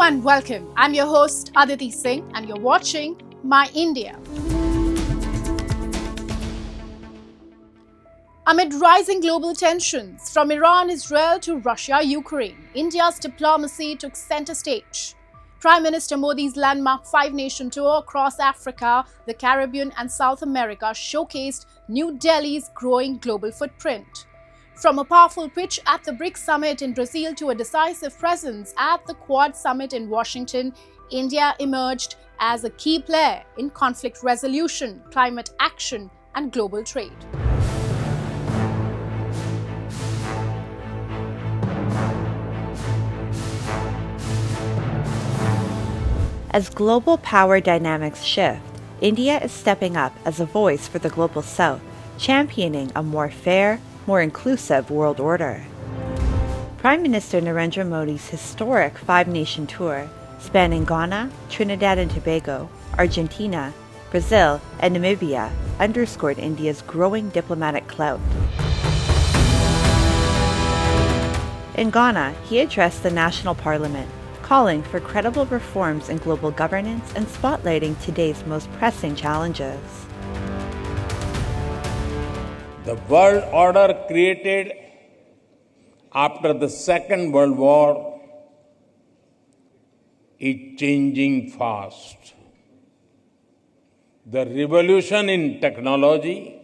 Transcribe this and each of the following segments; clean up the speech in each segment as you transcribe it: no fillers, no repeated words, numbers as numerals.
and welcome. I'm your host Aditi Singh and you're watching My India. Amid rising global tensions from Iran, Israel to Russia, Ukraine, India's diplomacy took center stage. Prime Minister Modi's landmark five-nation tour across Africa, the Caribbean and South America showcased New Delhi's growing global footprint. From a powerful pitch at the BRICS summit in Brazil to a decisive presence at the Quad summit in Washington, India emerged as a key player in conflict resolution, climate action and global trade. As global power dynamics shift, India is stepping up as a voice for the global South, championing a more fair, more inclusive world order. Prime Minister Narendra Modi's historic five-nation tour, spanning Ghana, Trinidad and Tobago, Argentina, Brazil, and Namibia, underscored India's growing diplomatic clout. In Ghana, he addressed the national parliament, calling for credible reforms in global governance and spotlighting today's most pressing challenges. The world order created after the Second World War is changing fast. The revolution in technology,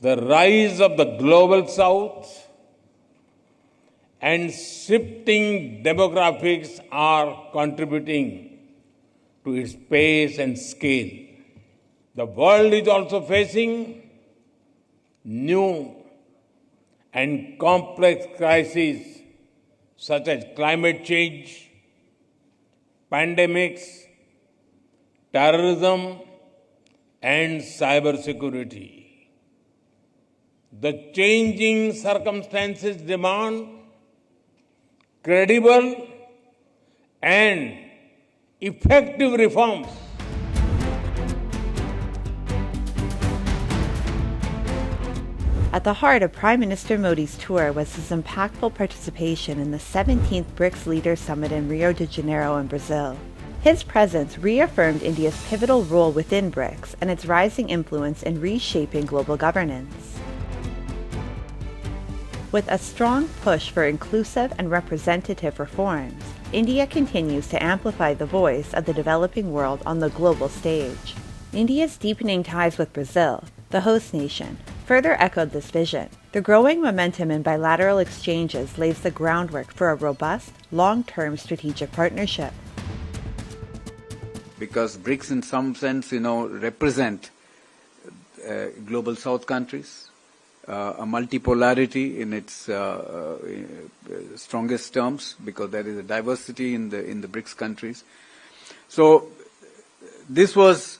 the rise of the global South, and shifting demographics are contributing to its pace and scale. The world is also facing new and complex crises such as climate change, pandemics, terrorism, and cybersecurity. The changing circumstances demand credible and effective reforms. At the heart of Prime Minister Modi's tour was his impactful participation in the 17th BRICS Leaders Summit in Rio de Janeiro in Brazil. His presence reaffirmed India's pivotal role within BRICS and its rising influence in reshaping global governance. With a strong push for inclusive and representative reforms, India continues to amplify the voice of the developing world on the global stage. India's deepening ties with Brazil, the host nation, further echoed this vision. The growing momentum in bilateral exchanges lays the groundwork for a robust, long-term strategic partnership. Because BRICS in some sense, represent global South countries, a multipolarity in its strongest terms, because there is a diversity in the BRICS countries. So this was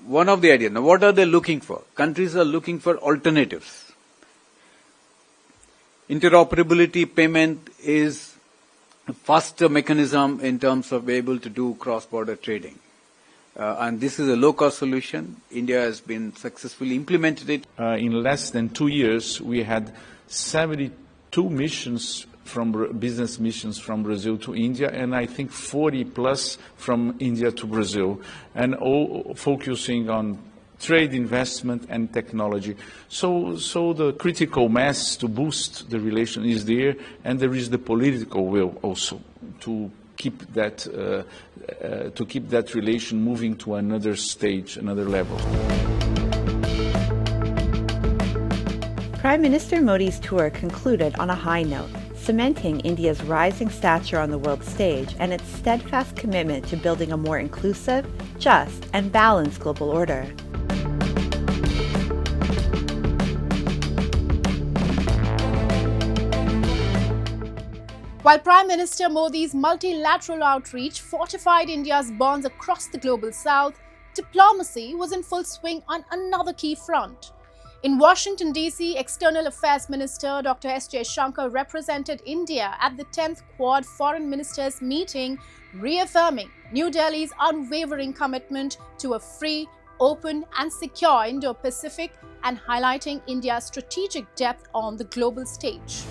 one of the ideas. Now, what are they looking for? Countries are looking for alternatives. Interoperability payment is a faster mechanism in terms of being able to do cross-border trading. And this is a low-cost solution. India has been successfully implemented it. In less than 2 years, we had 72 missions business missions from Brazil to India, and I think 40 plus from India to Brazil, and all focusing on trade, investment, and technology. So the critical mass to boost the relation is there, and there is the political will also to keep that relation moving to another stage, another level. Prime Minister Modi's tour concluded on a high note, cementing India's rising stature on the world stage and its steadfast commitment to building a more inclusive, just, and balanced global order. While Prime Minister Modi's multilateral outreach fortified India's bonds across the global South, diplomacy was in full swing on another key front. In Washington, D.C., External Affairs Minister Dr. S. Jaishankar represented India at the 10th Quad Foreign Ministers meeting, reaffirming New Delhi's unwavering commitment to a free, open and secure Indo-Pacific and highlighting India's strategic depth on the global stage.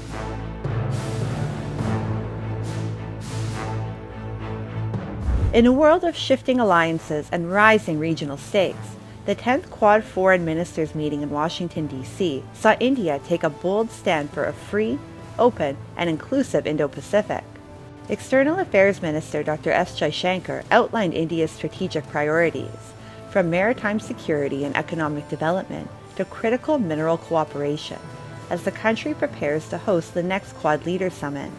In a world of shifting alliances and rising regional stakes, the 10th Quad Foreign Ministers meeting in Washington, D.C. saw India take a bold stand for a free, open, and inclusive Indo-Pacific. External Affairs Minister Dr. S. Jaishankar outlined India's strategic priorities, from maritime security and economic development to critical mineral cooperation, as the country prepares to host the next Quad Leaders Summit.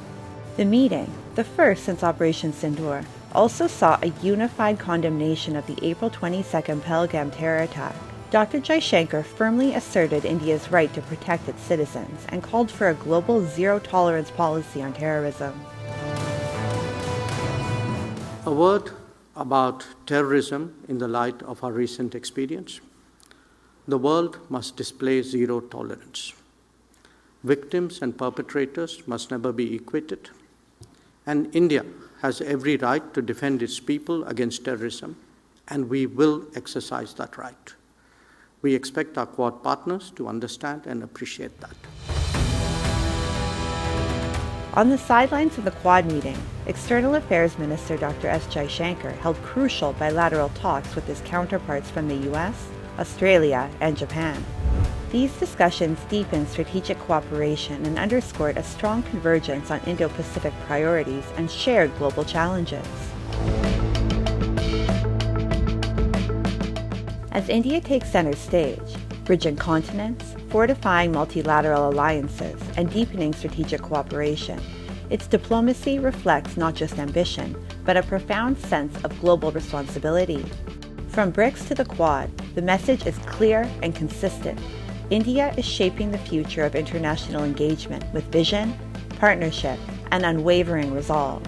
The meeting, the first since Operation Sindoor, also saw a unified condemnation of the April 22 Pahalgam terror attack. Dr. Jaishankar firmly asserted India's right to protect its citizens and called for a global zero-tolerance policy on terrorism. A word about terrorism in the light of our recent experience. The world must display zero tolerance. Victims and perpetrators must never be equated. And India has every right to defend its people against terrorism, and we will exercise that right. We expect our Quad partners to understand and appreciate that. On the sidelines of the Quad meeting, External Affairs Minister Dr. S. Jaishankar held crucial bilateral talks with his counterparts from the US, Australia, and Japan. These discussions deepened strategic cooperation and underscored a strong convergence on Indo-Pacific priorities and shared global challenges. As India takes center stage, bridging continents, fortifying multilateral alliances, and deepening strategic cooperation, its diplomacy reflects not just ambition, but a profound sense of global responsibility. From BRICS to the Quad, the message is clear and consistent. India is shaping the future of international engagement with vision, partnership, and unwavering resolve.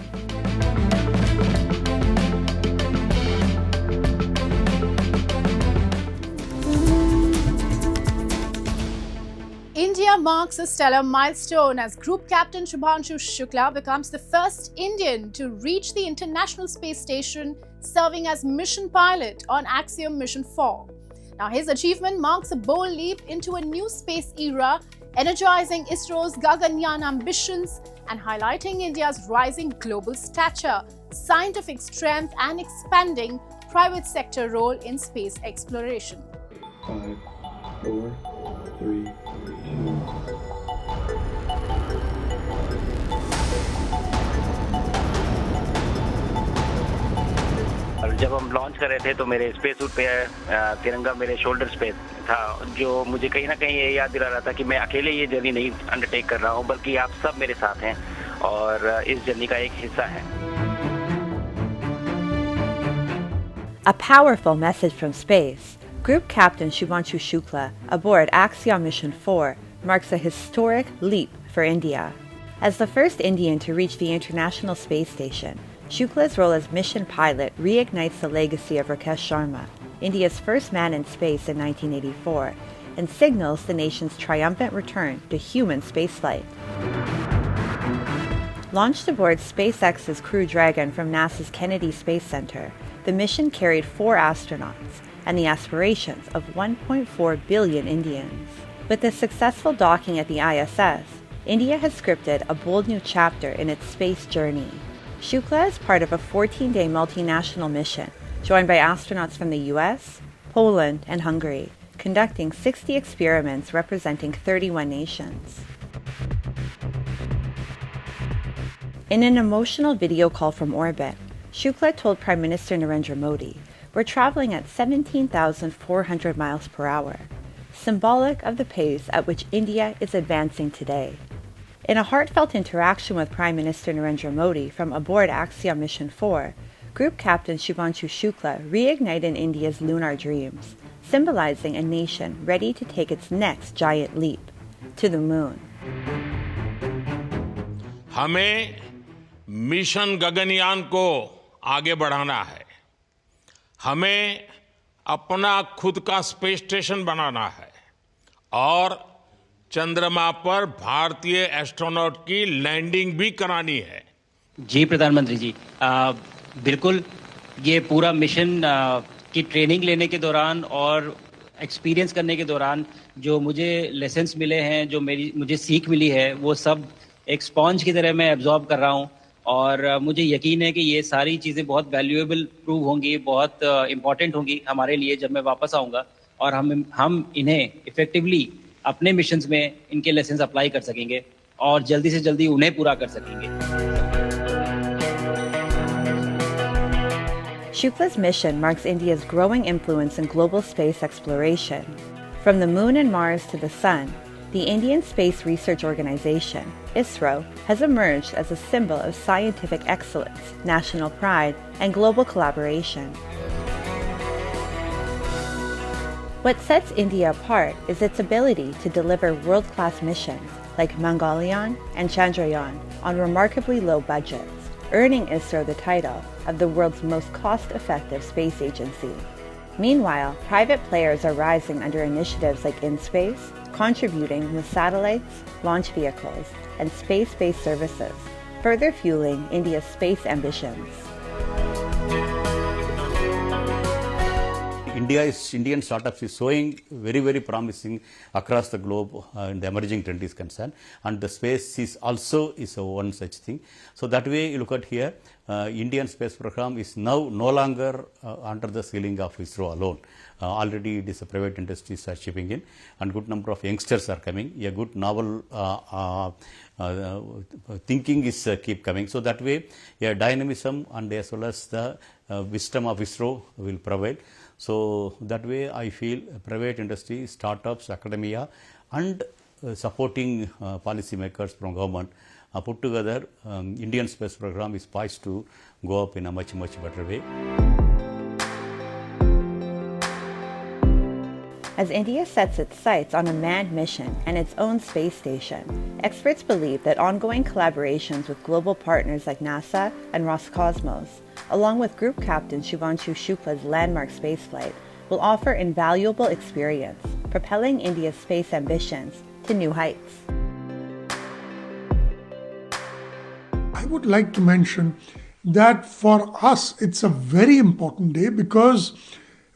India marks a stellar milestone as Group Captain Shubhanshu Shukla becomes the first Indian to reach the International Space Station, serving as mission pilot on Axiom Mission 4. Now, his achievement marks a bold leap into a new space era, energizing ISRO's Gaganyaan ambitions and highlighting India's rising global stature, scientific strength, and expanding private sector role in space exploration. 5, 4, 3, 2. जब हम launch कर रहे थे तो मेरे space suit पे तिरंगा मेरे शोल्डर्स पे था, जो मुझे कहीं ना कहीं ये याद दिला रहा था कि मैं अकेले ये जर्नी नहीं अंडरटेक कर रहा हूँ, बल्कि आप सब मेरे साथ हैं और इस जर्नी का एक हिस्सा हैं। A powerful message from space. Group Captain Shubhanshu Shukla aboard Axiom Mission 4 marks a historic leap for India. As the first Indian to reach the International Space Station, Shukla's role as mission pilot reignites the legacy of Rakesh Sharma, India's first man in space in 1984, and signals the nation's triumphant return to human spaceflight. Launched aboard SpaceX's Crew Dragon from NASA's Kennedy Space Center, the mission carried 4 astronauts and the aspirations of 1.4 billion Indians. With the successful docking at the ISS, India has scripted a bold new chapter in its space journey. Shukla is part of a 14-day multinational mission, joined by astronauts from the US, Poland, and Hungary, conducting 60 experiments representing 31 nations. In an emotional video call from orbit, Shukla told Prime Minister Narendra Modi, "We're traveling at 17,400 miles per hour, symbolic of the pace at which India is advancing today." In a heartfelt interaction with Prime Minister Narendra Modi from aboard Axiom Mission 4, Group Captain Shubhanshu Shukla reignited India's lunar dreams, symbolizing a nation ready to take its next giant leap to the moon. हमें mission Gaganyaan को आगे बढ़ाना है। हमें अपना खुद का space station बनाना है और चंद्रमा पर भारतीय एस्ट्रोनॉट की लैंडिंग भी करानी है। जी प्रधानमंत्री जी, बिल्कुल ये पूरा मिशन की ट्रेनिंग लेने के दौरान और एक्सपीरियंस करने के दौरान जो मुझे लेसन्स मिले हैं, जो मुझे सीख मिली है, वो सब एक स्पॉन्ज की तरह मैं एब्जॉर्ब कर रहा हूँ और मुझे यकीन है कि ये सारी चीज़ें बहुत वैल्यूएबल प्रूव होंगी, बहुत इम्पॉर्टेंट होंगी हमारे लिए जब मैं वापस आऊँगा, और हम इन्हें इफ़ेक्टिवली अपने मिशंस में इनके लेसन्स अप्लाई कर सकेंगे और जल्दी से जल्दी उन्हें पूरा कर सकेंगे। Shukla's mission marks India's growing influence in global space exploration. From the moon and Mars to the sun, the Indian Space Research Organization, ISRO, has emerged as a symbol of scientific excellence, national pride, and global collaboration. What sets India apart is its ability to deliver world-class missions like Mangalyaan and Chandrayaan on remarkably low budgets, earning ISRO the title of the world's most cost-effective space agency. Meanwhile, private players are rising under initiatives like InSpace, contributing with satellites, launch vehicles, and space-based services, further fueling India's space ambitions. Indian startups is showing very promising across the globe in the emerging trend is concerned, and the space is also one such thing. So that way you look at here, Indian space program is now no longer under the ceiling of ISRO alone. Already it is a private industries are chipping in, and good number of youngsters are coming. A good novel thinking is keep coming. So that way, dynamism and as well as the wisdom of ISRO will prevail. So that way I feel private industry, startups, academia and supporting policy makers from government put together, Indian space program is poised to go up in a much better way. As India sets its sights on a manned mission and its own space station, experts believe that ongoing collaborations with global partners like NASA and Roscosmos, along with Group Captain Shivanshu Shukla's landmark spaceflight, will offer invaluable experience, propelling India's space ambitions to new heights. I would like to mention that for us it's a very important day because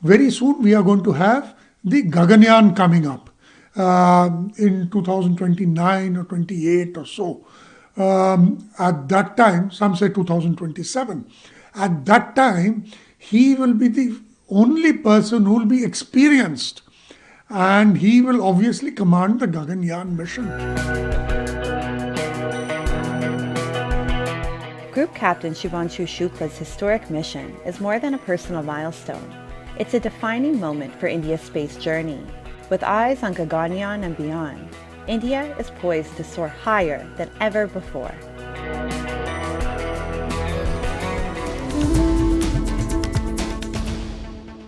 very soon we are going to have the Gaganyaan coming up in 2029 or 28 or so. At that time, some say 2027. At that time, he will be the only person who will be experienced, and he will obviously command the Gaganyaan mission. Group Captain Shivanshu Shukla's historic mission is more than a personal milestone. It's a defining moment for India's space journey. With eyes on Gaganyaan and beyond, India is poised to soar higher than ever before.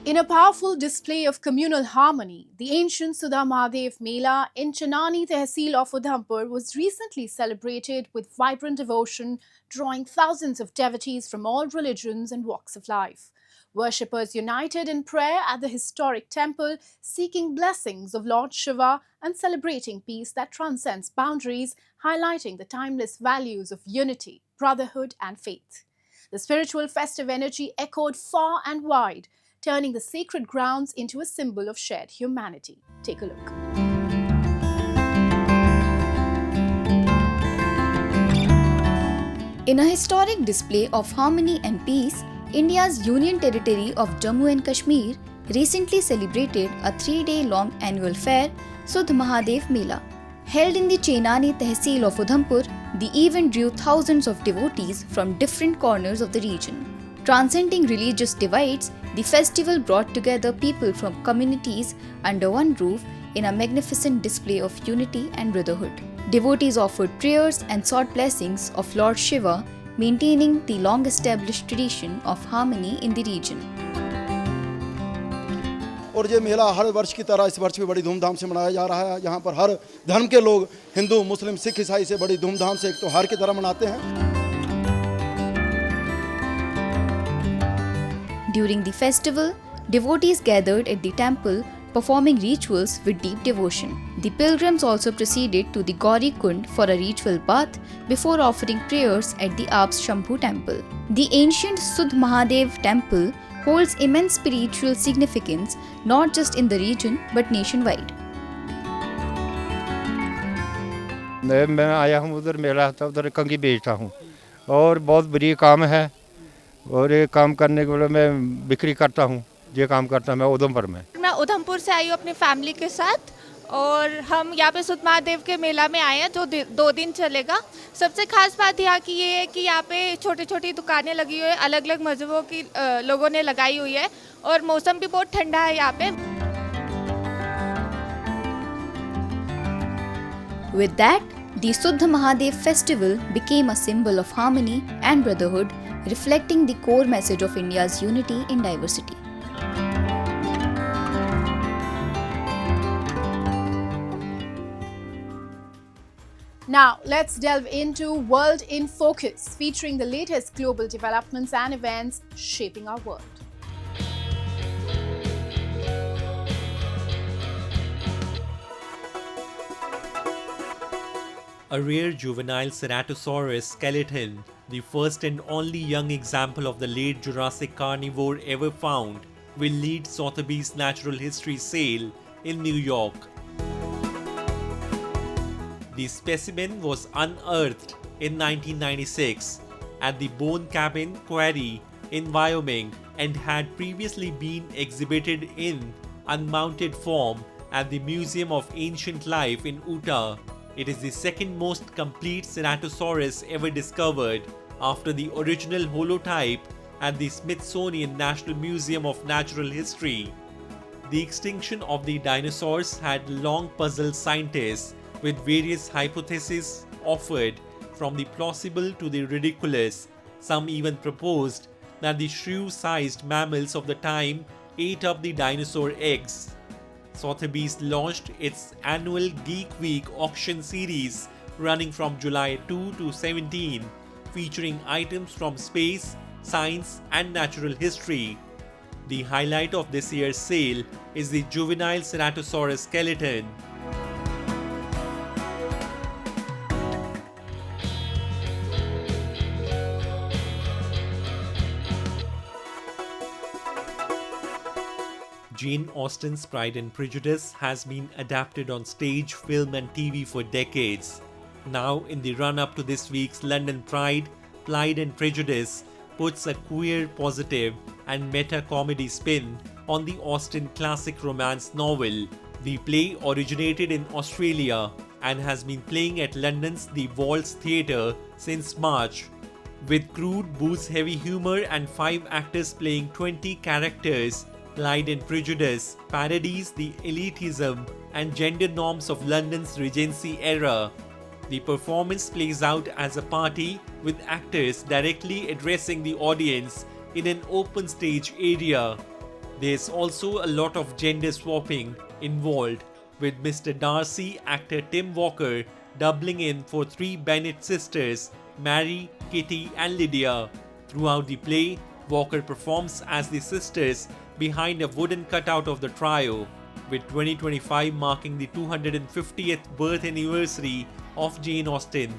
In a powerful display of communal harmony, the ancient Sudha Mahadev Mela in Chanani Tehsil of Udhampur was recently celebrated with vibrant devotion, drawing thousands of devotees from all religions and walks of life. Worshippers united in prayer at the historic temple, seeking blessings of Lord Shiva and celebrating peace that transcends boundaries, highlighting the timeless values of unity, brotherhood and faith. The spiritual festive energy echoed far and wide, turning the sacred grounds into a symbol of shared humanity. Take a look. In a historic display of harmony and peace, India's Union Territory of Jammu and Kashmir recently celebrated a 3-day-long annual fair, Sudha Mahadev Mela. Held in the Chenani Tehsil of Udhampur, the event drew thousands of devotees from different corners of the region. Transcending religious divides, the festival brought together people from communities under one roof in a magnificent display of unity and brotherhood. Devotees offered prayers and sought blessings of Lord Shiva, maintaining the long-established tradition of harmony in the region. और ये मेला हर वर्ष की तरह इस वर्ष भी बड़ी धूमधाम से मनाया जा रहा है। यहाँ पर हर धर्म के लोग हिंदू, मुस्लिम, सिख, ईसाई से बड़ी धूमधाम से एक त्योहार की तरह मनाते हैं। During the festival, devotees gathered at the temple performing rituals with deep devotion. The pilgrims also proceeded to the Gauri Kund for a ritual bath before offering prayers at the Abs Shambhu temple. The ancient Sudha Mahadev temple holds immense spiritual significance not just in the region but nationwide. मैं आया हूँ उधर मेला था, उधर कंगी बेचता हूँ और बहुत बढ़िया काम है और ये काम करने के लिए मैं बिक्री करता हूँ, ये काम करता हूँ मैं उधमपुर में। मैं उधमपुर से आई हूँ अपनी फैमिली के साथ और हम यहाँ पे सुध महादेव के मेला में आए हैं जो 2 दिन चलेगा। सबसे खास बात यहाँ की ये है कि यहाँ पे छोटी छोटी दुकानें लगी हुई है, अलग अलग मजहबों की लोगों ने लगाई हुई है और मौसम भी बहुत ठंडा है यहाँ पे। With that, the Suddha Mahadev festival became a symbol of harmony and brotherhood, reflecting the core message of India's unity in diversity. Now, let's delve into World in Focus, featuring the latest global developments and events shaping our world. A rare juvenile Ceratosaurus skeleton, the first and only young example of the late Jurassic carnivore ever found, will lead Sotheby's Natural History Sale in New York. The specimen was unearthed in 1996 at the Bone Cabin Quarry in Wyoming and had previously been exhibited in unmounted form at the Museum of Ancient Life in Utah. It is the second most complete Ceratosaurus ever discovered after the original holotype at the Smithsonian National Museum of Natural History. The extinction of the dinosaurs had long puzzled scientists, with various hypotheses offered from the plausible to the ridiculous. Some even proposed that the shrew-sized mammals of the time ate up the dinosaur eggs. Sotheby's launched its annual Geek Week auction series running from July 2 to 17, featuring items from space, science and natural history. The highlight of this year's sale is the juvenile Ceratosaurus skeleton. Jane Austen's Pride and Prejudice has been adapted on stage, film and TV for decades. Now, in the run-up to this week's London Pride, Pride and Prejudice puts a queer, positive and meta-comedy spin on the Austen classic romance novel. The play originated in Australia and has been playing at London's The Waltz Theatre since March. With crude, booze-heavy humor and 5 actors playing 20 characters, Pride and Prejudice parodies the elitism and gender norms of London's Regency era. The performance plays out as a party with actors directly addressing the audience in an open stage area. There's also a lot of gender swapping involved, with Mr. Darcy actor Tim Walker doubling in for 3 Bennet sisters, Mary, Kitty and Lydia. Throughout the play, Walker performs as the sisters behind a wooden cutout of the trio. With 2025 marking the 250th birth anniversary of Jane Austen,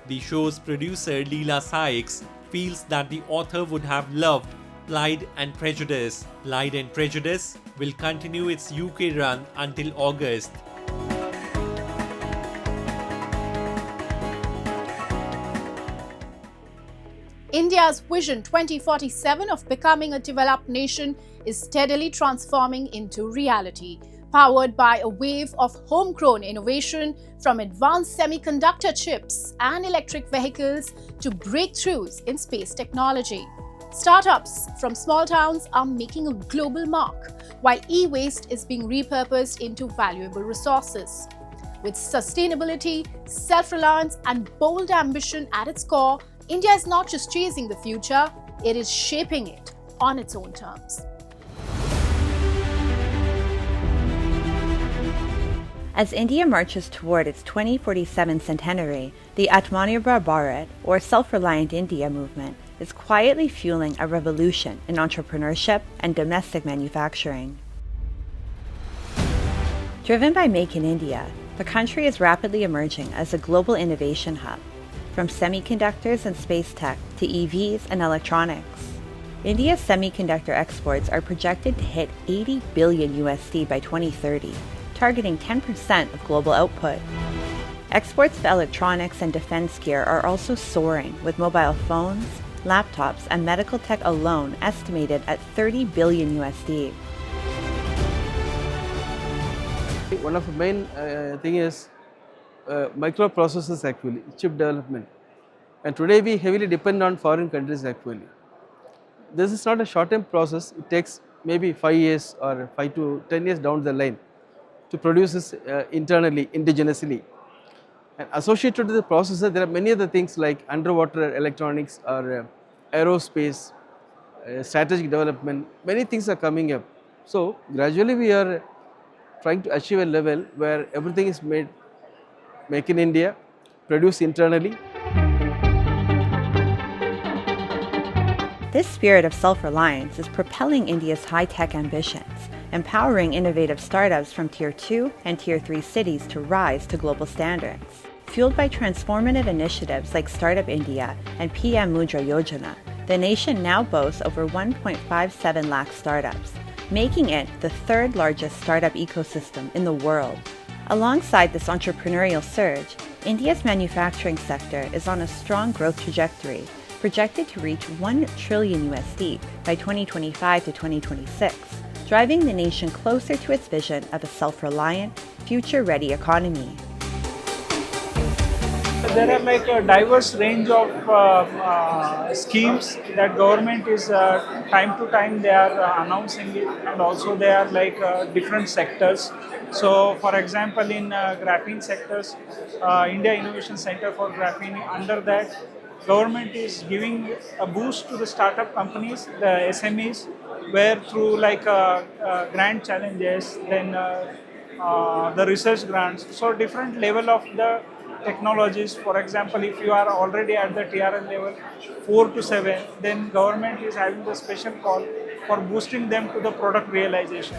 the show's producer Leela Sykes feels that the author would have loved Pride and Prejudice. Pride and Prejudice will continue its UK run until August. India's Vision 2047 of becoming a developed nation is steadily transforming into reality, powered by a wave of homegrown innovation from advanced semiconductor chips and electric vehicles to breakthroughs in space technology. Startups from small towns are making a global mark, while e-waste is being repurposed into valuable resources. With sustainability, self-reliance and bold ambition at its core, India is not just chasing the future, it is shaping it on its own terms. As India marches toward its 2047 centenary, the Atmanirbhar Bharat, or Self-Reliant India movement, is quietly fueling a revolution in entrepreneurship and domestic manufacturing. Driven by Make in India, the country is rapidly emerging as a global innovation hub, from semiconductors and space tech to EVs and electronics. India's semiconductor exports are projected to hit $80 billion USD by 2030, targeting 10% of global output. Exports of electronics and defense gear are also soaring, with mobile phones, laptops, and medical tech alone estimated at 30 billion USD. One of the main thing is microprocessors actually, chip development. And today we heavily depend on foreign countries actually. This is not a short-term process, it takes maybe 5 years or 5 to 10 years down the line to produce this internally, indigenously. And associated with the processor, there are many other things like underwater electronics or aerospace, strategic development, many things are coming up. So gradually we are trying to achieve a level where everything is made in India, produced internally. This spirit of self-reliance is propelling India's high-tech ambitions, empowering innovative startups from Tier 2 and Tier 3 cities to rise to global standards. Fueled by transformative initiatives like Startup India and PM Mudra Yojana, the nation now boasts over 1.57 lakh startups, making it the third largest startup ecosystem in the world. Alongside this entrepreneurial surge, India's manufacturing sector is on a strong growth trajectory, projected to reach 1 trillion USD by 2025 to 2026, driving the nation closer to its vision of a self-reliant, future-ready economy. There are like a diverse range of schemes that government is time to time they are announcing it, and also they are like different sectors. So for example, in graphene sectors, India Innovation Center for Graphene, under that government is giving a boost to the startup companies, the SMEs, where through like grant challenges, then the research grants, so different level of the technologies. For example, if you are already at the TRL level 4 to 7, then government is having the special call for boosting them to the product realization.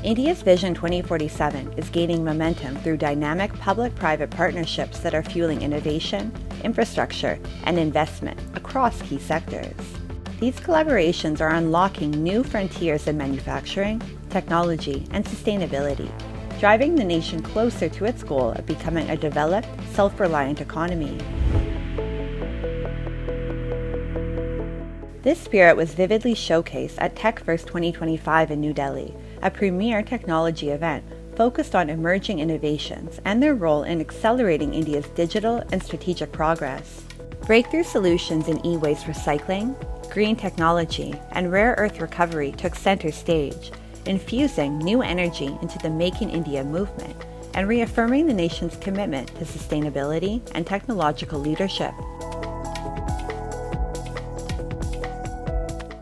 India's Vision 2047 is gaining momentum through dynamic public-private partnerships that are fueling innovation, infrastructure, and investment across key sectors. These collaborations are unlocking new frontiers in manufacturing, technology, and sustainability, driving the nation closer to its goal of becoming a developed, self-reliant economy. This spirit was vividly showcased at TechFirst 2025 in New Delhi, a premier technology event focused on emerging innovations and their role in accelerating India's digital and strategic progress. Breakthrough solutions in e-waste recycling, green technology, and rare earth recovery took center stage, infusing new energy into the Make in India movement and reaffirming the nation's commitment to sustainability and technological leadership.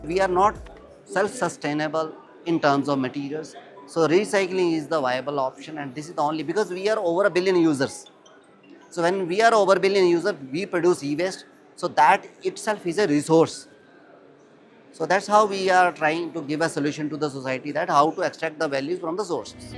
We are not self-sustainable in terms of materials, so recycling is the viable option, and this is the only, because we are over 1 billion users. So when we are over 1 billion users, we produce e-waste, so that itself is a resource. So that's how we are trying to give a solution to the society, that how to extract the values from the sources.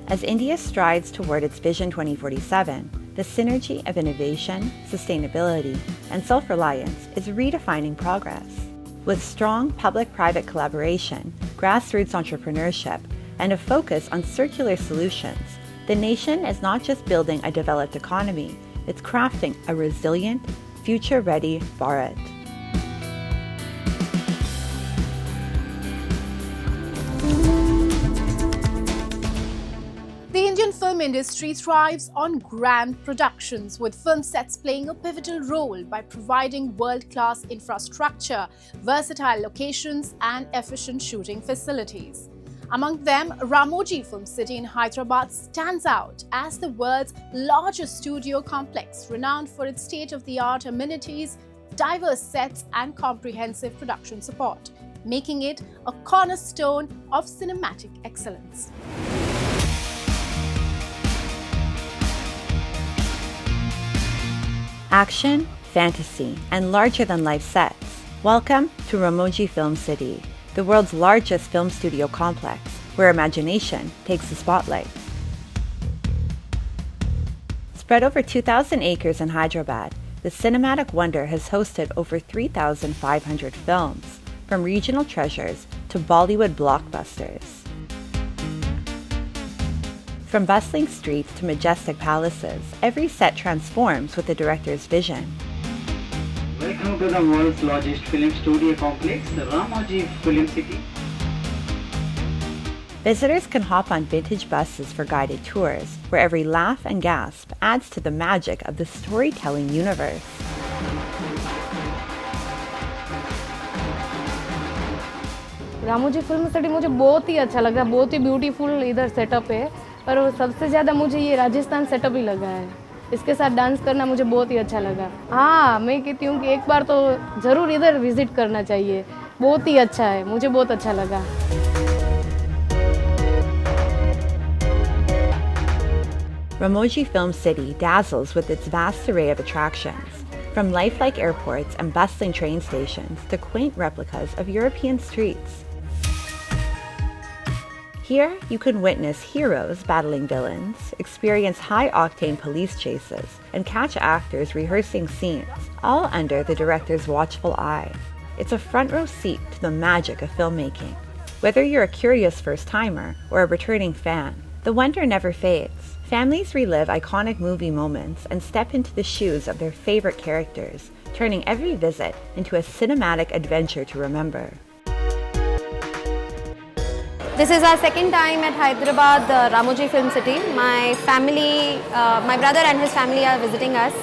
As India strides toward its Vision 2047, the synergy of innovation, sustainability, and self-reliance is redefining progress. With strong public-private collaboration, grassroots entrepreneurship, and a focus on circular solutions, the nation is not just building a developed economy, it's crafting a resilient, future-ready Bharat. The Indian film industry thrives on grand productions, with film sets playing a pivotal role by providing world-class infrastructure, versatile locations, and efficient shooting facilities. Among them, Ramoji Film City in Hyderabad stands out as the world's largest studio complex, renowned for its state-of-the-art amenities, diverse sets, and comprehensive production support, making it a cornerstone of cinematic excellence. Action, fantasy, and larger-than-life sets. Welcome to Ramoji Film City, the world's largest film studio complex, where imagination takes the spotlight. Spread over 2,000 acres in Hyderabad, the cinematic wonder has hosted over 3,500 films, from regional treasures to Bollywood blockbusters. From bustling streets to majestic palaces, every set transforms with the director's vision. Welcome to the world's largest film studio complex, the Ramoji Film City. Visitors can hop on vintage buses for guided tours, where every laugh and gasp adds to the magic of the storytelling universe. Ramoji film city मुझे बहुत ही अच्छा लगा, बहुत ही beautiful इधर setup है, और सबसे ज़्यादा मुझे ये राजस्थान सेटअप ही लगा है। इसके साथ डांस करना मुझे बहुत ही अच्छा लगा। हाँ, मैं कहती हूँ कि एक बार तो ज़रूर इधर विजिट करना चाहिए, बहुत ही अच्छा है, मुझे बहुत अच्छा लगा। Ramoji Film City dazzles with its vast array of attractions, from lifelike airports and bustling train stations to quaint replicas of European streets. Here, you can witness heroes battling villains, experience high-octane police chases, and catch actors rehearsing scenes, all under the director's watchful eye. It's a front-row seat to the magic of filmmaking. Whether you're a curious first-timer or a returning fan, the wonder never fades. Families relive iconic movie moments and step into the shoes of their favorite characters, turning every visit into a cinematic adventure to remember. This is our second time at Hyderabad, the Ramoji Film City. My family, my brother and his family are visiting us.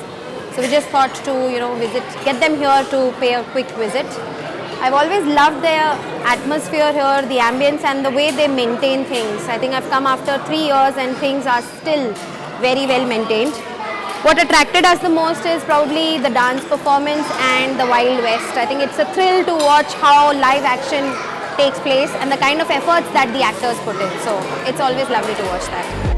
So we just thought to, visit, get them here to pay a quick visit. I've always loved the atmosphere here, the ambience and the way they maintain things. I think I've come after 3 years and things are still very well maintained. What attracted us the most is probably the dance performance and the Wild West. I think it's a thrill to watch how live action takes place and the kind of efforts that the actors put in. So it's always lovely to watch that.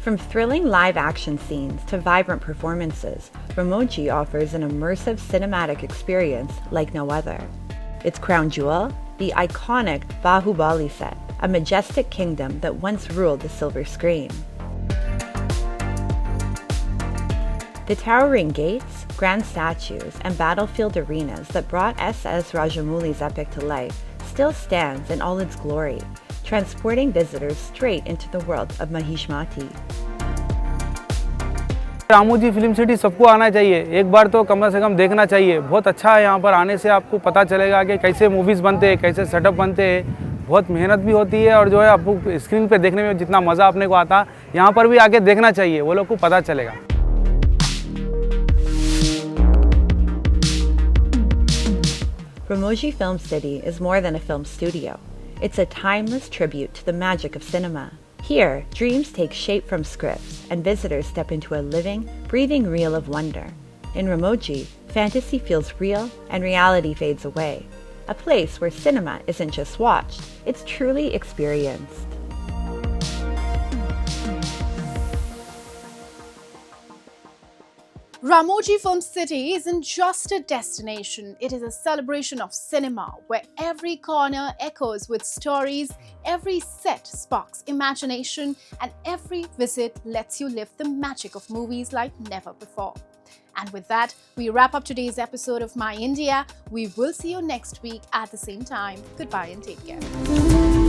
From thrilling live-action scenes to vibrant performances, Ramoji offers an immersive cinematic experience like no other. Its crown jewel, the iconic Bahubali set, a majestic kingdom that once ruled the silver screen. The towering gates, grand statues, and battlefield arenas that brought S.S. Rajamouli's epic to life still stands in all its glory, transporting visitors straight into the world of MizzimaTV. Ramoji film city सबको आना चाहिए, एक बार तो कम से कम देखना चाहिए। बहुत अच्छा है, यहाँ पर आने से आपको पता चलेगा कि कैसे मूवीज़ बनते हैं, कैसे सेटअप बनते हैं। बहुत मेहनत भी होती है और जो है आपको स्क्रीन पे देखने में जितना मज़ा अपने को आता, यहाँ पर भी आके देखना चाहिए, वो लोग को पता चलेगा। Ramoji Film City is more than a film studio. It's a timeless tribute to the magic of cinema. Here, dreams take shape from scripts, and visitors step into a living, breathing reel of wonder. In Ramoji, fantasy feels real and reality fades away. A place where cinema isn't just watched, it's truly experienced. Ramoji Film City isn't just a destination, it is a celebration of cinema where every corner echoes with stories, every set sparks imagination, and every visit lets you live the magic of movies like never before. And with that, we wrap up today's episode of My India. We will see you next week at the same time. Goodbye and take care.